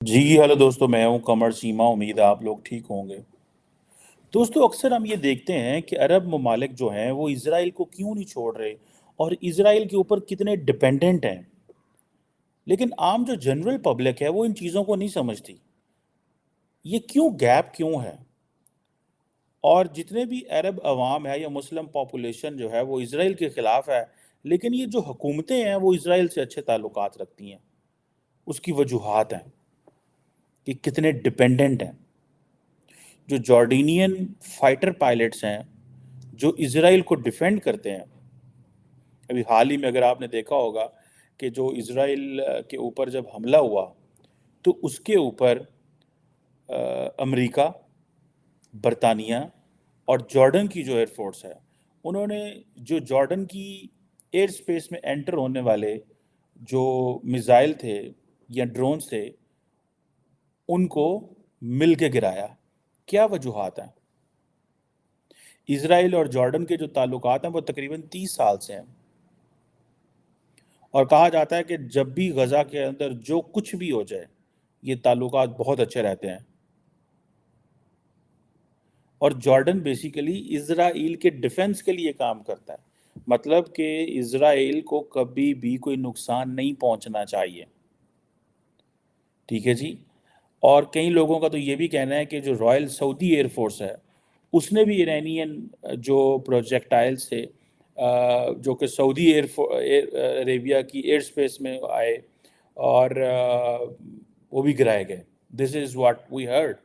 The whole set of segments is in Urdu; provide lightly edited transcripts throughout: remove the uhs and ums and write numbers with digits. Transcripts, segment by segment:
جی ہیلو دوستوں، میں ہوں قمر سیما. امید ہے آپ لوگ ٹھیک ہوں گے. دوستوں، اکثر ہم یہ دیکھتے ہیں کہ عرب ممالک جو ہیں وہ اسرائیل کو کیوں نہیں چھوڑ رہے اور اسرائیل کے اوپر کتنے ڈپینڈنٹ ہیں. لیکن عام جو جنرل پبلک ہے وہ ان چیزوں کو نہیں سمجھتی. یہ کیوں گیپ کیوں ہے؟ اور جتنے بھی عرب عوام ہے یا مسلم پاپولیشن جو ہے وہ اسرائیل کے خلاف ہے، لیکن یہ جو حکومتیں ہیں وہ اسرائیل سے اچھے تعلقات رکھتی ہیں. اس کی وجوہات ہیں کہ کتنے ڈپینڈنٹ ہیں. جو جارڈینین فائٹر پائلٹس ہیں جو اسرائیل کو ڈیفینڈ کرتے ہیں. ابھی حال ہی میں اگر آپ نے دیکھا ہوگا کہ جو اسرائیل کے اوپر جب حملہ ہوا تو اس کے اوپر امریکہ، برطانیہ اور جارڈن کی جو ایئر فورس ہے، انہوں نے جو جارڈن کی ایئر سپیس میں انٹر ہونے والے جو میزائل تھے یا ڈرونز تھے ان کو مل کے گرایا. کیا وجوہات ہیں؟ اسرائیل اور جارڈن کے جو تعلقات ہیں وہ تقریباً 30 سال سے ہیں، اور کہا جاتا ہے کہ جب بھی غزہ کے اندر جو کچھ بھی ہو جائے یہ تعلقات بہت اچھے رہتے ہیں. اور جارڈن بیسیکلی اسرائیل کے ڈیفنس کے لیے کام کرتا ہے، مطلب کہ اسرائیل کو کبھی بھی کوئی نقصان نہیں پہنچنا چاہیے. ٹھیک ہے جی. اور کئی لوگوں کا تو یہ بھی کہنا ہے کہ جو رائل سعودی ایئر فورس ہے اس نے بھی ایرانین جو پروجیکٹائلز تھے جو کہ سعودی عربیہ کی ایئر سپیس میں آئے اور وہ بھی گرائے گئے. دس از واٹ وی ہرڈ.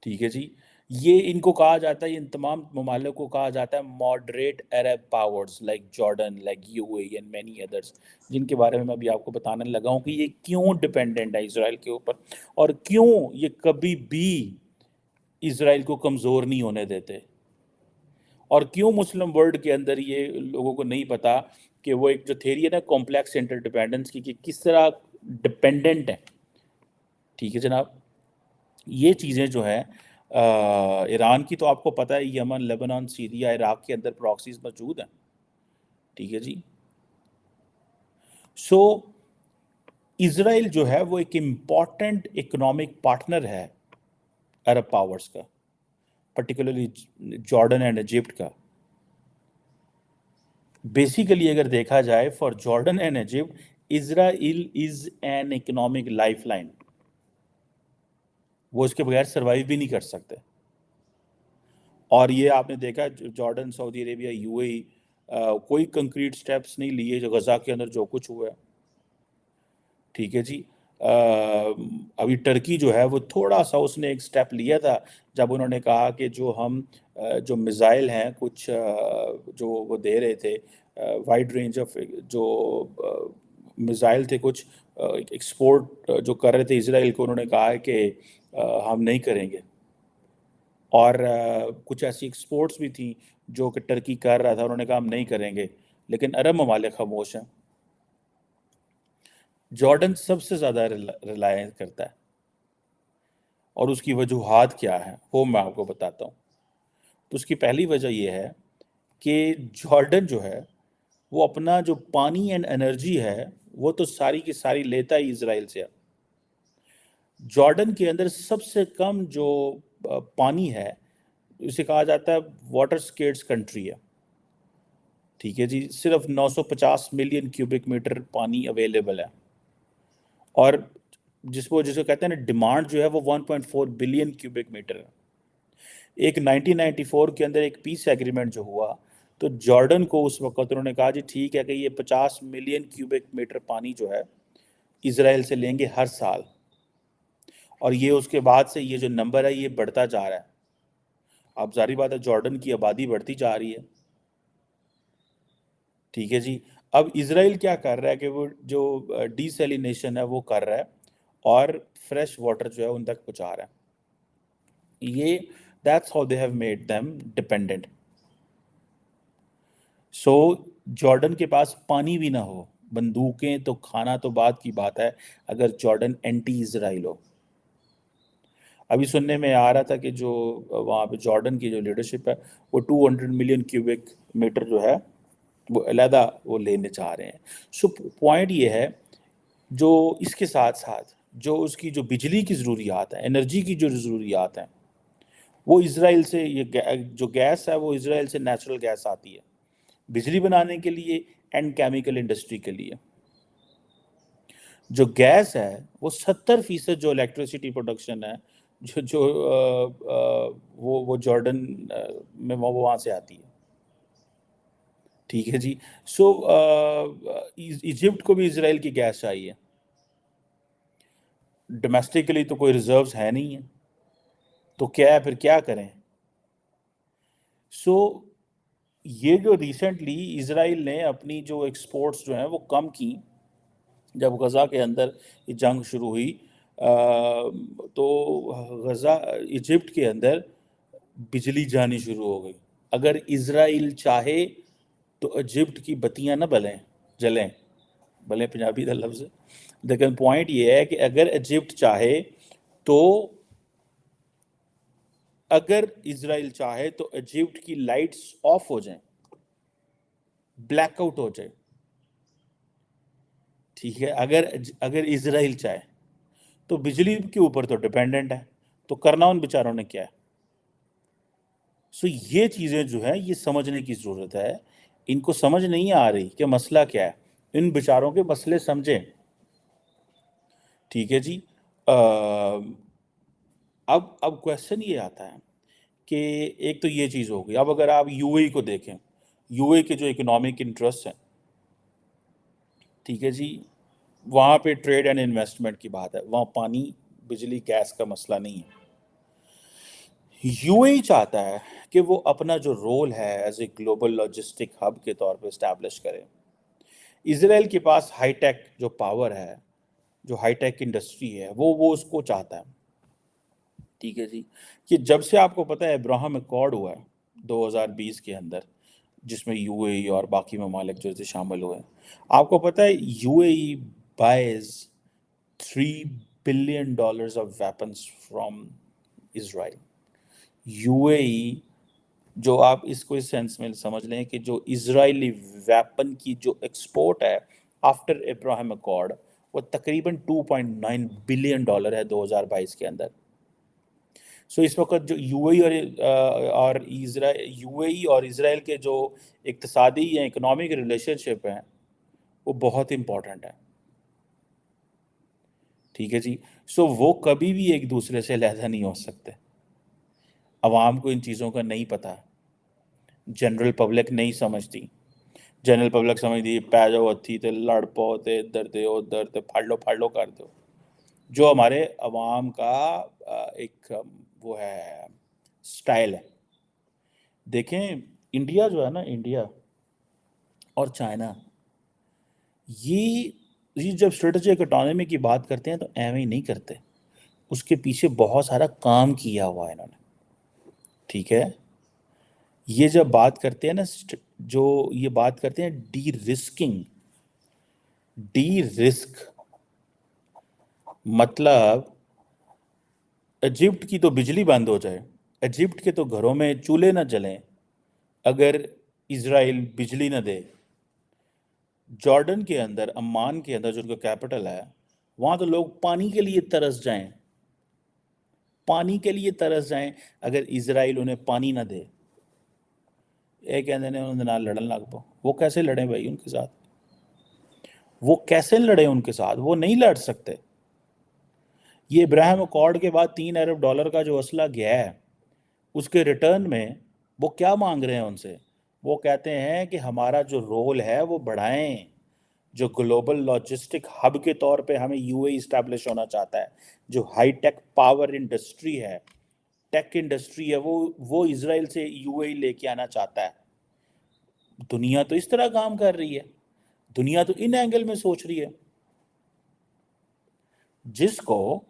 ٹھیک ہے جی. یہ ان کو کہا جاتا ہے، ان تمام ممالک کو کہا جاتا ہے moderate Arab powers like Jordan, like you A E and many others, جن کے بارے میں ابھی آپ کو بتانے لگا ہوں کہ یہ کیوں ڈیپینڈنٹ ہے اسرائیل کے اوپر اور کیوں یہ کبھی بھی اسرائیل کو کمزور نہیں ہونے دیتے. اور کیوں مسلم ورلڈ کے اندر یہ لوگوں کو نہیں پتا کہ وہ ایک جو تھیری ہے نا کمپلیکس انٹر ڈیپینڈنس کی، کہ کس طرح ڈیپینڈنٹ ہے. ٹھیک ہے جناب. یہ چیزیں جو ہیں ایران کی تو آپ کو پتہ ہے، یمن، لیبنان، سیریا، عراق کے اندر پراکسیز موجود ہیں. ٹھیک ہے جی. سو اسرائیل جو ہے وہ ایک امپورٹنٹ اکنامک پارٹنر ہے عرب پاورز کا، پرٹیکولرلی جارڈن اینڈ ایجپٹ کا. بیسیکلی اگر دیکھا جائے for Jordan and Egypt Israel is an economic life line. وہ اس کے بغیر سروائیو بھی نہیں کر سکتے. اور یہ آپ نے دیکھا Jordan, Saudi Arabia, you A ای کوئی کنکریٹ سٹیپس نہیں لیے جو غزہ کے اندر جو کچھ ہوا ہے. ٹھیک ہے جی. ابھی ٹرکی جو ہے وہ تھوڑا سا اس نے ایک سٹیپ لیا تھا جب انہوں نے کہا کہ جو ہم جو میزائل ہیں کچھ جو وہ دے رہے تھے وائڈ رینج آف جو میزائل تھے کچھ ایکسپورٹ جو کر رہے تھے اسرائیل کو، انہوں نے کہا ہے کہ ہم نہیں کریں گے. اور کچھ ایسی ایکسپورٹس بھی تھیں جو کہ ٹرکی کر رہا تھا، انہوں نے کہا ہم نہیں کریں گے. لیکن عرب ممالک خاموش ہیں. جارڈن سب سے زیادہ ریلائنس کرتا ہے، اور اس کی وجوہات کیا ہیں وہ میں آپ کو بتاتا ہوں. تو اس کی پہلی وجہ یہ ہے کہ جارڈن جو ہے وہ اپنا جو پانی اینڈ انرجی ہے وہ تو ساری کی ساری لیتا ہی اسرائیل سے ہے. جارڈن کے اندر سب سے کم جو پانی ہے اسے کہا جاتا ہے واٹر سکیرس کنٹری ہے. ٹھیک ہے جی. صرف 950 ملین کیوبک میٹر پانی اویلیبل ہے، اور جس کو کہتے ہیں نا ڈیمانڈ جو ہے وہ 1.4 بلین کیوبک میٹر ہے. ایک 1994 کے اندر ایک پیس ایگریمنٹ جو ہوا تو جارڈن کو اس وقت انہوں نے کہا جی ٹھیک ہے کہ یہ 50 ملین کیوبک میٹر پانی جو ہے اسرائیل سے لیں گے ہر سال. اور یہ اس کے بعد سے یہ جو نمبر ہے یہ بڑھتا جا رہا ہے. اب ظاہری بات ہے جارڈن کی آبادی بڑھتی جا رہی ہے. ٹھیک ہے جی. اب اسرائیل کیا کر رہا ہے کہ وہ جو ڈی سیلینیشن ہے وہ کر رہا ہے اور فریش واٹر جو ہے ان تک پہنچا رہا ہے. یہ that's how they have made them dependent. So Jordan کے پاس پانی بھی نہ ہو، بندوقیں تو کھانا تو بعد کی بات ہے اگر جارڈن اینٹی اسرائیل ہو. ابھی سننے میں آ رہا تھا کہ جو وہاں پہ جارڈن کی جو لیڈرشپ ہے وہ 200 ملین کیوبک میٹر جو ہے وہ علیحدہ وہ لینے چاہ رہے ہیں. سو پوائنٹ یہ ہے جو اس کے ساتھ ساتھ جو اس کی جو بجلی کی ضروریات ہیں، انرجی کی جو ضروریات ہیں، وہ اسرائیل سے، یہ جو گیس ہے وہ اسرائیل سے نیچرل گیس آتی ہے بجلی بنانے کے لیے اینڈ کیمیکل انڈسٹری کے لیے۔ جو گیس ہے وہ 70% جو الیکٹریسٹی پروڈکشن ہے جو وہ جارڈن میں وہاں سے آتی ہے، ٹھیک ہے جی۔ سو ایجپٹ کو بھی اسرائیل کی گیس چاہیے، ڈومیسٹکلی تو کوئی ریزروز ہے نہیں ہے، تو کیا ہے پھر کیا کریں؟ سو یہ جو ریسنٹلی اسرائیل نے اپنی جو ایکسپورٹس جو ہیں وہ کم کی جب غزہ کے اندر یہ جنگ شروع ہوئی، تو غزہ ایجپٹ کے اندر بجلی جانی شروع ہو گئی۔ اگر اسرائیل چاہے تو ایجپٹ کی بتیاں نہ جلیں، بھلے پنجابی کا لفظ ہے، لیکن پوائنٹ یہ ہے کہ اگر ایجپٹ چاہے تو، اگر اسرائیل چاہے تو ایجپٹ کی لائٹس آف ہو جائیں، بلیک آؤٹ ہو جائے، ٹھیک ہے، اگر اسرائیل چاہے تو بجلی کے اوپر تو ڈیپینڈنٹ ہے، تو کرنا ان بیچاروں نے کیا ہے؟ سو یہ چیزیں جو ہیں یہ سمجھنے کی ضرورت ہے، ان کو سمجھ نہیں آ رہی کہ مسئلہ کیا ہے، ان بیچاروں کے مسئلے سمجھیں، ٹھیک ہے جی۔ اب کویسچن یہ آتا ہے کہ ایک تو یہ چیز ہوگی، اب اگر آپ یو اے کو دیکھیں، یو اے کے جو اکنامک انٹرسٹ ہیں، ٹھیک ہے جی، وہاں پہ ٹریڈ اینڈ انویسٹمنٹ کی بات ہے، وہاں پانی بجلی گیس کا مسئلہ نہیں ہے۔ یو اے چاہتا ہے کہ وہ اپنا جو رول ہے as a global logistic hub کے طور پہ اسٹیبلش کرے۔ اسرائیل کے پاس ہائی ٹیک جو پاور ہے، جو ہائی ٹیک انڈسٹری ہے، وہ اس کو چاہتا ہے، ٹھیک ہے جی۔ کہ جب سے آپ کو پتہ ہے ابراہم ایکارڈ ہوا ہے 2020 کے اندر، جس میں یو اے ای اور باقی ممالک جو سے شامل ہوئے ہیں، آپ کو پتہ ہے U A E buys $3 billion of weapons from Israel۔ U A E, جو آپ اس کو اس سینس میں سمجھ لیں کہ جو اسرائیلی ویپن کی جو ایکسپورٹ ہے آفٹر ابراہم ایکارڈ، وہ تقریباً $2.9 بلین ہے 2022 کے اندر۔ سو اس وقت جو یو اے ای اور اسرائیل کے جو اقتصادی یا اکنامک ریلیشن شپ ہیں وہ بہت امپورٹنٹ ہے، ٹھیک ہے جی۔ سو وہ کبھی بھی ایک دوسرے سے علیحدہ نہیں ہو سکتے۔ عوام کو ان چیزوں کا نہیں پتہ، جنرل پبلک نہیں سمجھتی، جنرل پبلک سمجھتی پی جاؤ ہتھی تے لڑ پو تے ادھر تے ادھر تے پھاڑ لو کر دو، جو ہمارے عوام کا ایک وہ ہے سٹائل ہے۔ دیکھیں انڈیا جو ہے نا، انڈیا اور چائنا، یہ جب اسٹریٹجک اٹانومی کی بات کرتے ہیں تو ایویں ہی نہیں کرتے، اس کے پیچھے بہت سارا کام کیا ہوا ہے انہوں نے، ٹھیک ہے۔ یہ جب بات کرتے ہیں نا، جو یہ بات کرتے ہیں ڈی رسکنگ، ڈی رسک مطلب ایجپٹ کی تو بجلی بند ہو جائے، ایجپٹ کے تو گھروں میں چولہے نہ جلیں اگر اسرائیل بجلی نہ دے۔ جارڈن کے اندر، عمان کے اندر جو ان کا کیپٹل ہے، وہاں تو لوگ پانی کے لیے ترس جائیں، پانی کے لیے ترس جائیں اگر اسرائیل انہیں پانی نہ دے۔ یہ کہتے ہیں انہوں نے لڑن لگ پو، وہ کیسے لڑیں بھائی ان کے ساتھ؟ وہ کیسے لڑیں ان کے ساتھ؟ وہ نہیں لڑ سکتے۔ یہ ابراہیم ایکارڈ کے بعد $3 ارب کا جو اسلحہ گیا ہے، اس کے ریٹرن میں وہ کیا مانگ رہے ہیں ان سے؟ وہ کہتے ہیں کہ ہمارا جو رول ہے وہ بڑھائیں، جو گلوبل لاجسٹک ہب کے طور پہ ہمیں یو اے اسٹیبلش ہونا چاہتا ہے، جو ہائی ٹیک پاور انڈسٹری ہے، ٹیک انڈسٹری ہے، وہ اسرائیل سے یو اے لے کے آنا چاہتا ہے۔ دنیا تو اس طرح کام کر رہی ہے، دنیا تو ان اینگل میں سوچ رہی ہے، جس کو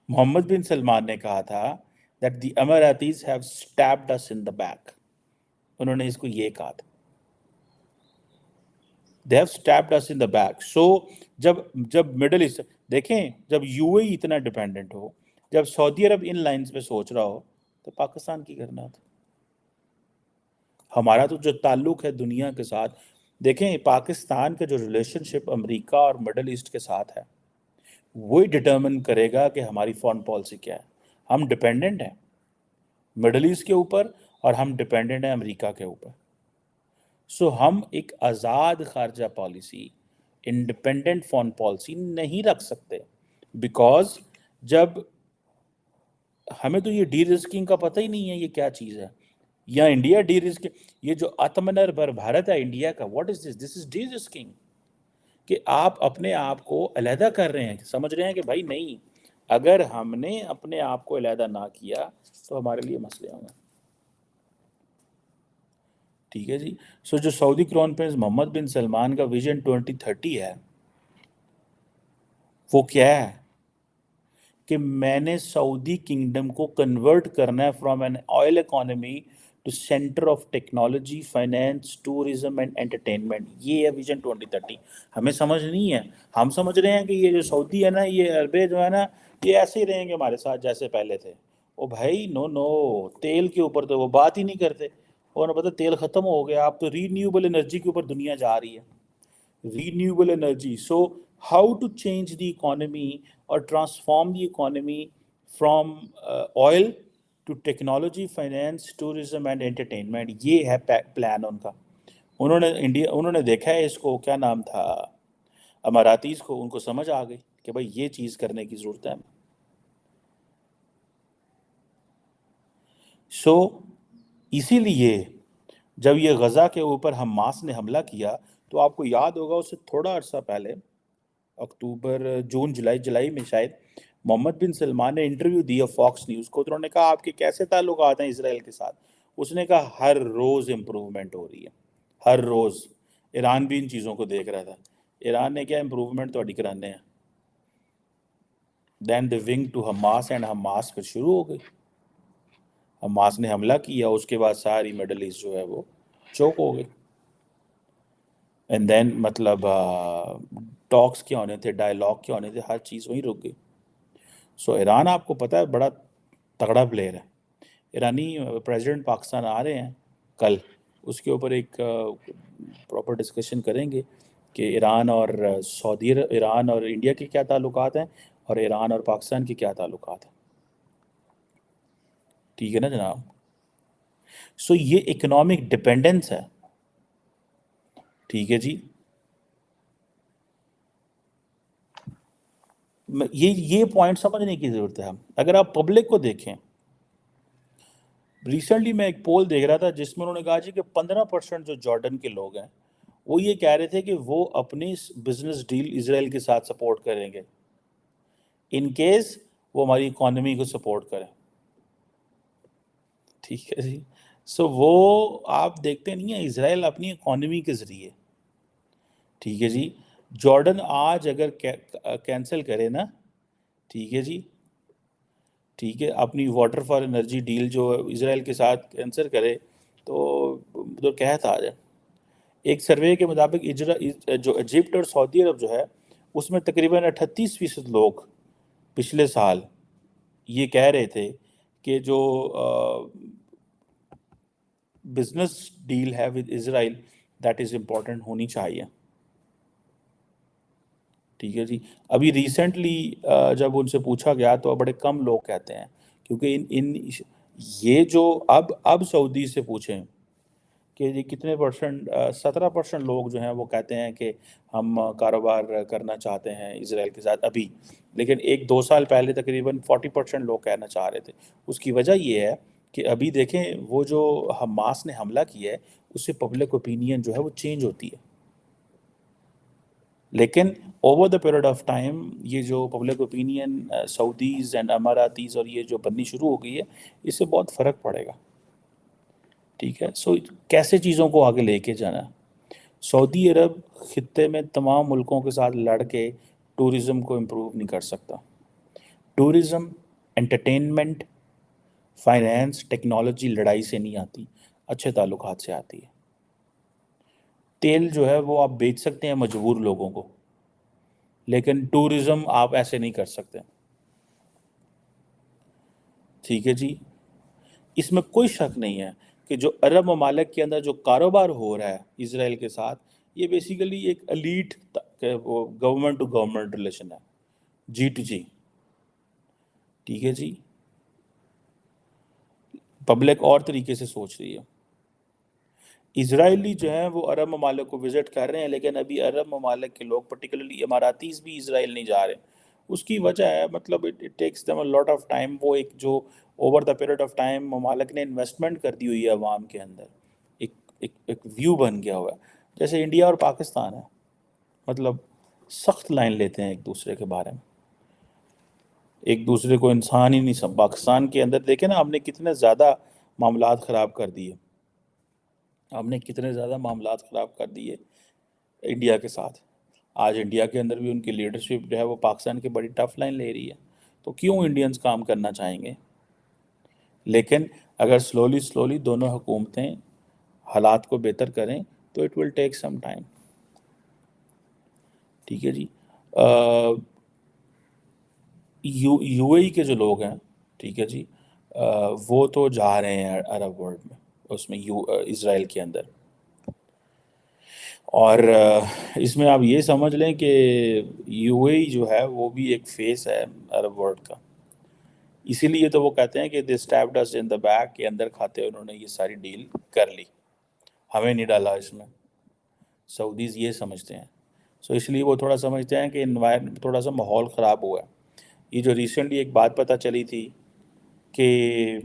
محمد بن سلمان نے کہا تھا that the Emiratis have stabbed us in the back۔ انہوں نے اس کو یہ کہا تھا، they have stabbed us in the back۔ سو جب مڈل ایسٹ دیکھیں، جب یو اے اتنا ڈیپینڈنٹ ہو، جب سعودی عرب ان لائنز پہ سوچ رہا ہو، تو پاکستان کی کرنا تھا؟ ہمارا تو جو تعلق ہے دنیا کے ساتھ، دیکھیں پاکستان کا جو ریلیشن شپ امریکہ اور مڈل ایسٹ کے ساتھ ہے، وہی ڈٹرمن کرے گا کہ ہماری فارن پالیسی کیا ہے. ہم ڈپینڈنٹ ہیں مڈل ایسٹ کے اوپر اور ہم ڈپینڈنٹ ہیں امریکہ کے اوپر. سو ہم ایک آزاد خارجہ پالیسی، انڈیپینڈنٹ فارن پالیسی نہیں رکھ سکتے، بیکاز جب ہمیں تو یہ ڈی رسکنگ کا پتہ ہی نہیں ہے یہ کیا چیز ہے. یا انڈیا ڈی رسک، یہ جو آتم نربھر بھارت ہے انڈیا کا، what is this is D risking. کہ آپ اپنے آپ کو علیحدہ کر رہے ہیں، سمجھ رہے ہیں کہ بھائی نہیں، اگر ہم نے اپنے آپ کو علیحدہ نہ کیا تو ہمارے لیے مسئلے ہوں گے. ٹھیک ہے جی. سو جو سعودی کرون پرنس محمد بن سلمان کا ویژن 2030 ہے وہ کیا ہے کہ میں نے سعودی کنگڈم کو کنورٹ کرنا ہے from an oil economy to centre of technology, finance, tourism and entertainment. یہ ہے ویژن 2030. ہمیں سمجھ نہیں ہے، ہم سمجھ رہے ہیں کہ یہ جو سعودی ہے نا، یہ عربے جو ہے نا، یہ ایسے ہی رہیں گے ہمارے ساتھ جیسے پہلے تھے. او بھائی نو نو، تیل کے اوپر تو وہ بات ہی نہیں کرتے. اور نہ پتہ تیل ختم ہو گیا، اب تو رینیوبل انرجی کے اوپر دنیا جا رہی ہے. Renewable energy. So how to change the economy اور transform the economy from oil to technology, finance, tourism and entertainment. یہ ہے پلان ان کا. انہوں نے دیکھا ہے اس کو، کیا نام تھا، اماراتیز کو، ان کو سمجھ آ گئی کہ بھائی یہ چیز کرنے کی ضرورت ہے. سو اسی لیے جب یہ غزہ کے اوپر حماس نے حملہ کیا تو آپ کو یاد ہوگا اس سے تھوڑا عرصہ پہلے، اکتوبر، جون، جولائی میں شاید، محمد بن سلمان نے انٹرویو دیا فاکس نیوز کو. تو انہوں نے کہا آپ کے کیسے تعلقات ہیں اسرائیل کے ساتھ؟ اس نے کہا ہر روز امپروومنٹ ہو رہی ہے، ہر روز. ایران بھی ان چیزوں کو دیکھ رہا تھا. ایران نے کیا امپروومنٹ تو کرانے ہیں. Then the wing to Hamas, and Hamas پھر شروع ہو گئی. حماس نے حملہ کیا، اس کے بعد ساری مڈل ایسٹ جو ہے وہ چوک ہو گئی. اینڈ دین مطلب ٹاکس کیا ہونے تھے، ڈائلاگ کیا ہونے تھے، ہر چیز وہیں رک گئی. سو ایران آپ کو پتہ ہے بڑا تگڑا پلیئر ہے. ایرانی پریزیڈنٹ پاکستان آ رہے ہیں کل، اس کے اوپر ایک پراپر ڈسکشن کریں گے کہ ایران اور ایران اور انڈیا کے کیا تعلقات ہیں، اور ایران اور پاکستان کے کیا تعلقات ہیں. ٹھیک ہے نا جناب. سو یہ اکنامک ڈپینڈنس ہے. ٹھیک ہے جی. یہ پوائنٹ سمجھنے کی ضرورت ہے. اگر آپ پبلک کو دیکھیں، ریسنٹلی میں ایک پول دیکھ رہا تھا جس میں انہوں نے کہا جی کہ 15% جو جارڈن کے لوگ ہیں وہ یہ کہہ رہے تھے کہ وہ اپنی بزنس ڈیل اسرائیل کے ساتھ سپورٹ کریں گے ان کیس وہ ہماری اکانومی کو سپورٹ کریں. ٹھیک ہے جی. سو وہ آپ دیکھتے نہیں ہیں، اسرائیل اپنی اکانومی کے ذریعے. ٹھیک ہے جی. جارڈن آج اگر کینسل کرے نا، ٹھیک ہے جی، ٹھیک ہے، اپنی واٹر فار انرجی ڈیل جو اسرائیل کے ساتھ کینسل کرے تو قحط آ جائے. ایک سروے کے مطابق جو ایجپٹ اور سعودی عرب جو ہے اس میں تقریباً 38% لوگ پچھلے سال یہ کہہ رہے تھے کہ جو بزنس ڈیل ہے with Israel that is important ہونی چاہیے. ٹھیک ہے جی. ابھی ریسنٹلی جب ان سے پوچھا گیا تو بڑے کم لوگ کہتے ہیں، کیونکہ یہ جو اب سعودی سے پوچھیں کہ یہ کتنے پرسنٹ، 17% لوگ جو ہیں وہ کہتے ہیں کہ ہم کاروبار کرنا چاہتے ہیں اسرائیل کے ساتھ ابھی. لیکن 1-2 سال پہلے تقریباً 40% لوگ کہنا چاہ رہے تھے. اس کی وجہ یہ ہے کہ ابھی دیکھیں وہ جو حماس نے حملہ کیا ہے اس سے پبلک اوپینین جو ہے وہ چینج ہوتی ہے. لیکن over the period of time یہ جو پبلک اوپینین سعودیز اینڈ اماراتیز اور یہ جو بننی شروع ہو گئی ہے، اس سے بہت فرق پڑے گا. ٹھیک ہے. سو کیسے چیزوں کو آگے لے کے جانا. سعودی عرب خطے میں تمام ملکوں کے ساتھ لڑ کے ٹورزم کو امپروو نہیں کر سکتا. ٹورزم، انٹرٹینمنٹ، فائنینس، ٹیکنالوجی لڑائی سے نہیں آتی، اچھے تعلقات سے آتی ہے. تیل جو ہے وہ آپ بیچ سکتے ہیں مجبور لوگوں کو، لیکن ٹورزم آپ ایسے نہیں کر سکتے. ٹھیک ہے جی. اس میں کوئی شک نہیں ہے کہ جو عرب ممالک کے اندر جو کاروبار ہو رہا ہے اسرائیل کے ساتھ، یہ بیسیکلی ایک elite government to government relation ہے. G2G. ٹھیک ہے جی. پبلک اور طریقے سے سوچ رہی ہے. اسرائیلی جو ہیں وہ عرب ممالک کو وزٹ کر رہے ہیں، لیکن ابھی عرب ممالک کے لوگ پرٹیکولرلی اماراتیز بھی اسرائیل نہیں جا رہے. اس کی وجہ ہے مطلب it takes them a lot of time. وہ ایک جو over the period of time ممالک نے انویسٹمنٹ کر دی ہوئی ہے عوام کے اندر، ایک ویو بن گیا ہوا ہے. جیسے انڈیا اور پاکستان ہے، مطلب سخت لائن لیتے ہیں ایک دوسرے کے بارے میں، ایک دوسرے کو انسان ہی نہیں سب. پاکستان کے اندر دیکھیں نا ہم نے کتنے زیادہ معاملات خراب کر دیے، ہم نے کتنے زیادہ معاملات خراب کر دیے انڈیا کے ساتھ. آج انڈیا کے اندر بھی ان کی لیڈرشپ جو ہے وہ پاکستان کی بڑی ٹف لائن لے رہی ہے. تو کیوں انڈینز کام کرنا چاہیں گے؟ لیکن اگر سلولی دونوں حکومتیں حالات کو بہتر کریں تو it will take some time. ٹھیک ہے جی. یو اے ای کے جو لوگ ہیں، ٹھیک ہے جی، وہ تو جا رہے ہیں عرب ورلڈ میں، اس میں اسرائیل کے اندر. اور اس میں آپ یہ سمجھ لیں کہ یو اے ای جو ہے وہ بھی ایک فیس ہے عرب ورلڈ کا. اسی لیے تو وہ کہتے ہیں کہ دے stepped us in the back, کے اندر کھاتے انہوں نے یہ ساری ڈیل کر لی، ہمیں نہیں ڈالا اس میں. سعودیز یہ سمجھتے ہیں. سو اس لیے وہ تھوڑا سمجھتے ہیں کہ تھوڑا سا ماحول خراب ہوا ہے. یہ جو ریسنٹلی ایک بات پتہ چلی تھی کہ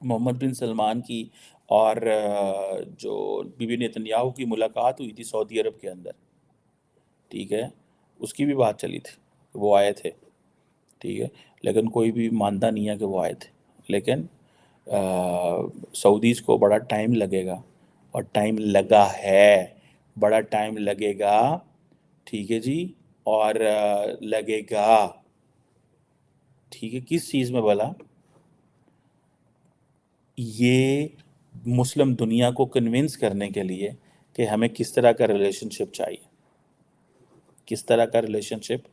محمد بن سلمان کی اور جو بی بی نتنیاہو کی ملاقات ہوئی تھی سعودی عرب کے اندر، ٹھیک ہے، اس کی بھی بات چلی تھی، وہ آئے تھے. ٹھیک ہے، لیکن کوئی بھی مانتا نہیں ہے کہ وہ آئے تھے. لیکن سعودیز کو بڑا ٹائم لگے گا، اور ٹائم لگا ہے، بڑا ٹائم لگے گا. ٹھیک ہے جی. اور لگے گا، ٹھیک ہے، کس چیز میں بلا؟ یہ مسلم دنیا کو کنونس کرنے کے لیے کہ ہمیں کس طرح کا ریلیشن شپ چاہیے، کس طرح کا ریلیشن شپ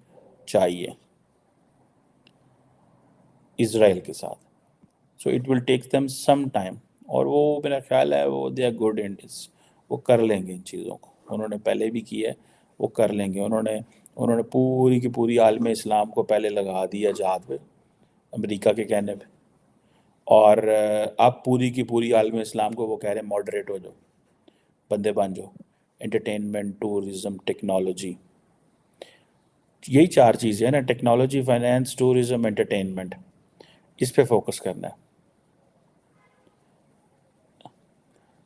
چاہیے اسرائیل کے ساتھ. So it will take them some time. اور وہ میرا خیال ہے وہ دے آر گڈ ان دس، وہ کر لیں گے ان چیزوں کو. انہوں نے پہلے بھی کیا ہے، وہ کر لیں گے. انہوں نے پوری کی پوری عالم اسلام کو پہلے لگا دیا جہاد پہ، امریکہ کے کہنے پہ. اور اب پوری کی پوری عالم اسلام کو وہ کہہ رہے ہیں ماڈریٹ ہو جاؤ، بندے بن جاؤ. انٹرٹینمنٹ، ٹورزم، ٹیکنالوجی، یہی چار چیزیں ہیں نا، ٹیکنالوجی، فائنینس، ٹورزم، انٹرٹینمنٹ. اس پہ فوکس کرنا ہے.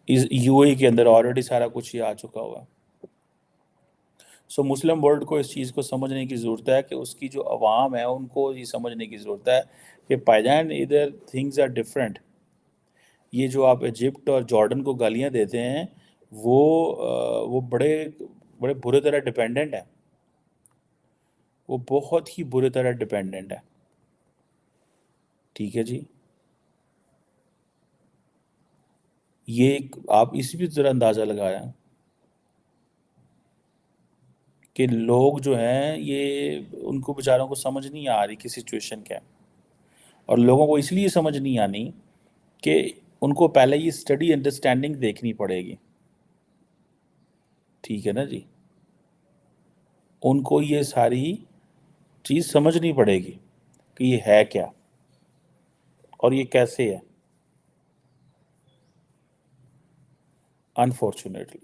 یو اے کے اندر آلریڈی سارا کچھ یہ آ چکا ہوا ہے. سو مسلم ورلڈ کو اس چیز کو سمجھنے کی ضرورت ہے کہ اس کی جو عوام ہے ان کو یہ سمجھنے کی ضرورت ہے کہ بھائی جان ادھر تھنگز آر ڈفرینٹ. یہ جو آپ ایجپٹ اور جارڈن کو گالیاں دیتے ہیں وہ بڑے بڑے برے طرح ڈپینڈنٹ ہے، وہ بہت ہی برے طرح ڈپینڈنٹ ہے. ٹھیک ہے جی. یہ آپ اس بھی ذرا اندازہ لگایا کہ لوگ جو ہیں یہ ان کو بیچاروں کو سمجھ نہیں آ رہی کہ سچویشن کیا ہے. اور لوگوں کو اس لیے سمجھ نہیں آنی کہ ان کو پہلے یہ اسٹڈی انڈرسٹینڈنگ دیکھنی پڑے گی. ٹھیک ہے نا جی. ان کو یہ ساری چیز سمجھنی پڑے گی کہ یہ ہے کیا اور یہ کیسے ہے. انفارچونیٹلی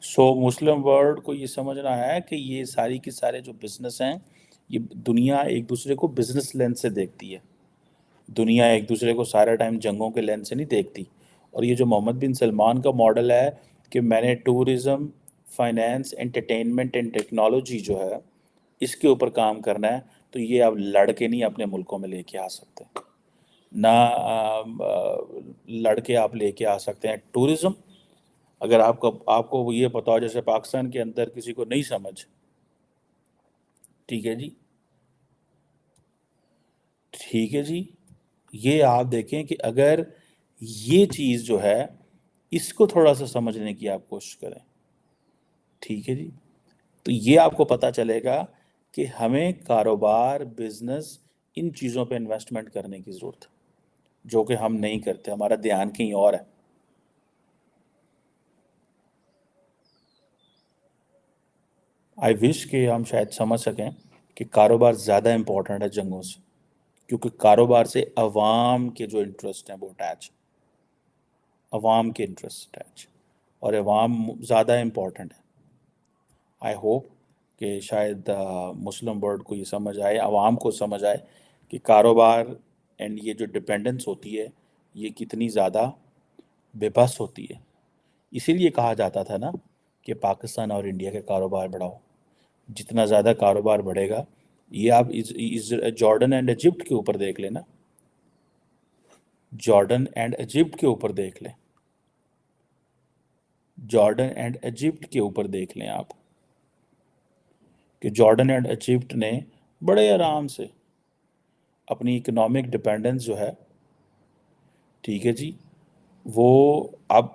سو مسلم ورلڈ کو یہ سمجھنا ہے کہ یہ ساری کی سارے جو بزنس ہیں، یہ دنیا ایک دوسرے کو بزنس لینس سے دیکھتی ہے. دنیا ایک دوسرے کو سارا ٹائم جنگوں کے لینس سے نہیں دیکھتی. اور یہ جو محمد بن سلمان کا ماڈل ہے کہ میں نے tourism, finance, entertainment and technology جو ہے اس کے اوپر کام کرنا ہے، تو یہ آپ لڑ کے نہیں اپنے ملکوں میں لے کے آ سکتے. نہ لڑ کے آپ لے کے آ سکتے ہیں ٹورزم. اگر آپ کو یہ پتا ہو جیسے پاکستان کے اندر کسی کو نہیں سمجھ، ٹھیک ہے جی، ٹھیک ہے جی، یہ آپ دیکھیں کہ اگر یہ چیز جو ہے اس کو تھوڑا سا سمجھنے کی آپ کوشش کریں، ٹھیک ہے جی، تو یہ آپ کو پتہ چلے گا کہ ہمیں کاروبار، بزنس، ان چیزوں پہ انویسٹمنٹ کرنے کی ضرورت ہے، جو کہ ہم نہیں کرتے. ہمارا دھیان کہیں اور ہے. آئی وش کہ ہم شاید سمجھ سکیں کہ کاروبار زیادہ امپورٹنٹ ہے جنگوں سے، کیونکہ کاروبار سے عوام کے جو انٹرسٹ ہیں وہ اٹیچ، عوام کے انٹرسٹ اٹیچ، اور عوام زیادہ امپورٹنٹ ہے۔ آئی ہوپ کہ شاید مسلم ورلڈ کو یہ سمجھ آئے، عوام کو سمجھ آئے کہ کاروبار اینڈ یہ جو ڈپینڈنس ہوتی ہے یہ کتنی زیادہ بے بس ہوتی ہے۔ اسی لیے کہا جاتا تھا نا کہ پاکستان اور انڈیا کے کاروبار بڑھاؤ، جتنا زیادہ کاروبار بڑھے گا، یہ آپ جارڈن اینڈ ایجپٹ کے اوپر دیکھ لیں نا، جارڈن اینڈ ایجپٹ کے اوپر دیکھ لیں، جارڈن اینڈ ایجپٹ کے اوپر دیکھ لیں آپ، کہ جارڈن اینڈ ایجپٹ نے بڑے آرام سے اپنی اکنامک ڈپینڈنس جو ہے، ٹھیک ہے جی، وہ اب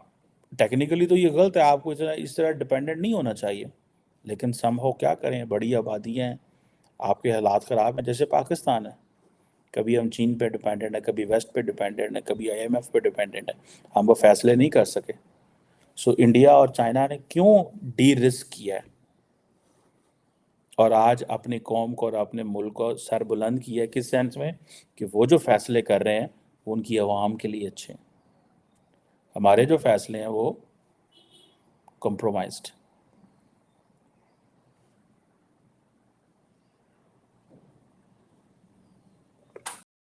ٹیکنیکلی تو یہ غلط ہے، آپ کو اس طرح ڈپینڈنٹ نہیں ہونا چاہیے، لیکن سم ہو کیا کریں، بڑی آبادیاں ہیں، آپ کے حالات خراب ہیں، جیسے پاکستان ہے، کبھی ہم چین پہ ڈپینڈنٹ ہیں، کبھی ویسٹ پہ ڈپینڈنٹ ہیں، کبھی آئی ایم ایف پہ ڈپینڈنٹ ہیں، ہم وہ فیصلے نہیں کر سکے۔ سو انڈیا اور چائنا نے کیوں ڈی رسک کیا ہے اور آج اپنی قوم کو اور اپنے ملک کو سر بلند کیا ہے، کس سینس میں کہ وہ جو فیصلے کر رہے ہیں وہ ان کی عوام کے لیے اچھے ہیں، ہمارے جو فیصلے ہیں وہ کمپرومائزڈ